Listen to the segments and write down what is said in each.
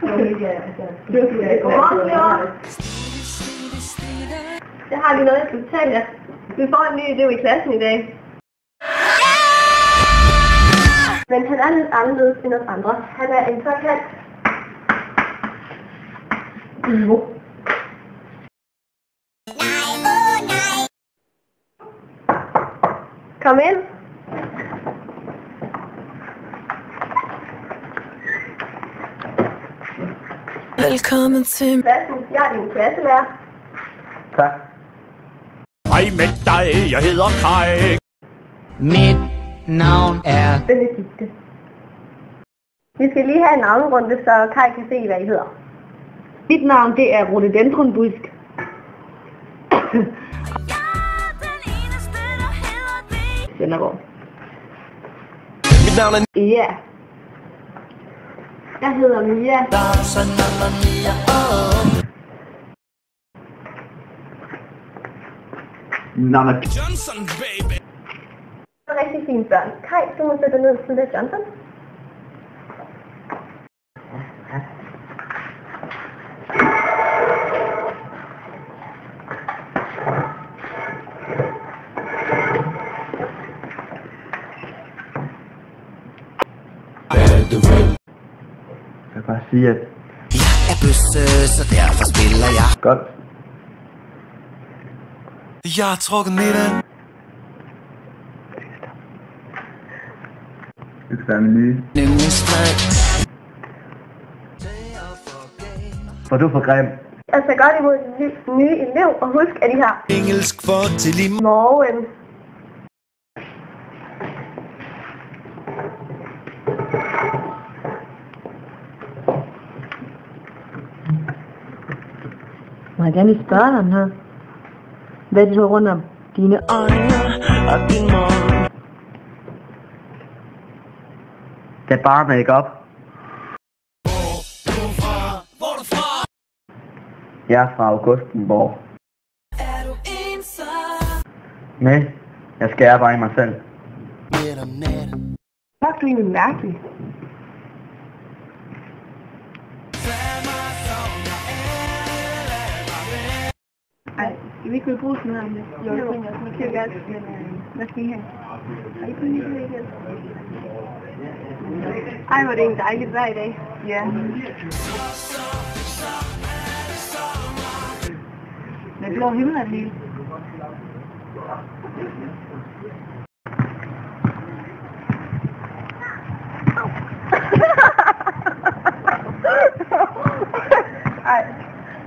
Det har vi noget, jeg skal fortælle jer. Vi får en ny elev i klassen i dag. Men han er lidt anderledes end os andre. Han er en såkaldt divo. Kom ind. Velkommen til klassen. Jeg er din klasselærer. Tak. Hej med dig, jeg hedder Kai. Mit navn er Benedikte. Vi skal lige have en navnerunde, så Kai kan se, hvad I hedder. Mit navn, det er rhododendronbusk. Søndergaard. Mit navn er Ja. Jeg hedder Mia. Navn er Johnson, baby. Det er rigtig fint, børn. Kai, du må sætte dig ned til det, Johnson. Jeg kan bare sige, at Jeg er bøsse, så derfor spiller jeg godt. Jeg har trukket middag. Du skal være min nye. yndlingsdreng. For du er for grim. Altså godt imod den nye elev, og husk, at I har Engelsk for til i morgen. Må jeg gerne lige spørge dig om her? Hvad er det, du har rundt om? Dine øjne og din mund. Det er bare make-up. Hvor er du fra? Jeg er fra Augustenborg. Er du ensom? Nej, jeg skærer bare i mig selv. Midt om natten. Fuck, du er egentlig mærkelig. Ej, skal vi ikke bruge sådan noget om det? Jo, det tænker jeg. Det er jo godt, men hvad skal I have? Har I kun lige det? Ej, hvor er det en dejlig vejr i dag. Ja. Med blå himmel er det hele. Ej,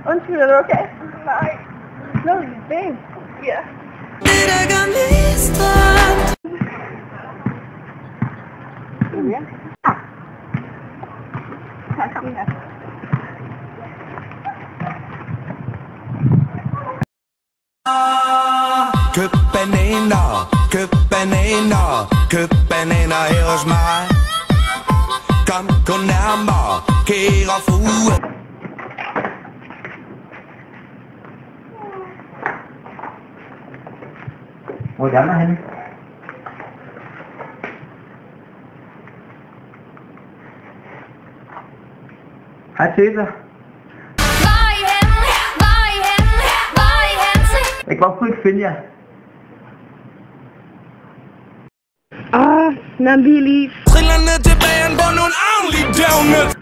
undskyld, er du okay? Nej. Slå dit ben. Ja. Det der gør mig stramt. Ja. Tak skal I have. Køb bananer, køb bananer, køb bananer her hos mig. Kom, gå nærmere, kære frue. Hvor er der henne? Hej Cæsar. Jeg kan godt ikke finde jer. Nambili. Triller ned til bagen på nogle ordentlige donuts.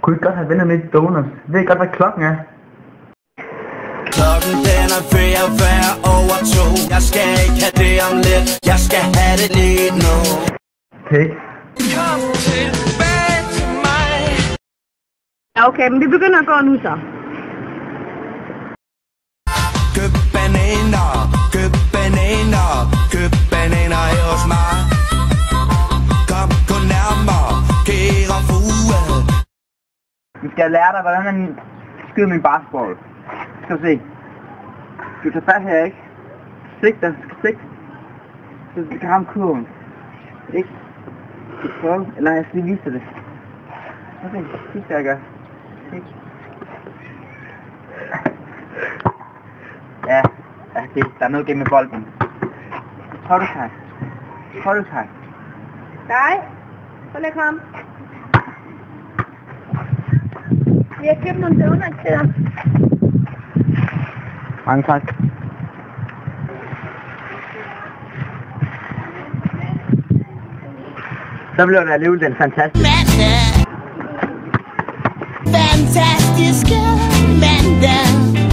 Kunne I ikke godt have venner med donuts? Ved I godt, hvad klokken er? Klokken den er ved at være over 2. Jeg skal ikke have det om lidt. Jeg skal have det lige nu. Okay. Kom tilbage til mig. Ja, okay, men vi begynder at gå nu så. Køb bananer, køb bananer, køb bananer her hos mig. Kom, gå nærmere, kære frue. Nu skal jeg lære dig, hvordan man skyder min basketball. Skal du se. Du tager fat her, ikke? Sigter, sigt. Så du kan ramme kurven. Ikke? Du prøver, eller jeg skal lige vise dig det. Okay, det skal jeg gøre. Ikke? Ja, okay. Der er noget gennem med bolden. Prøv du, Kai. Prøv du, Kai. Nej. Så læg ham. Vi har købt nogle donuts til dig. Mange tak. Så blev det alligevel den fantastiske. Fantastiske mandag.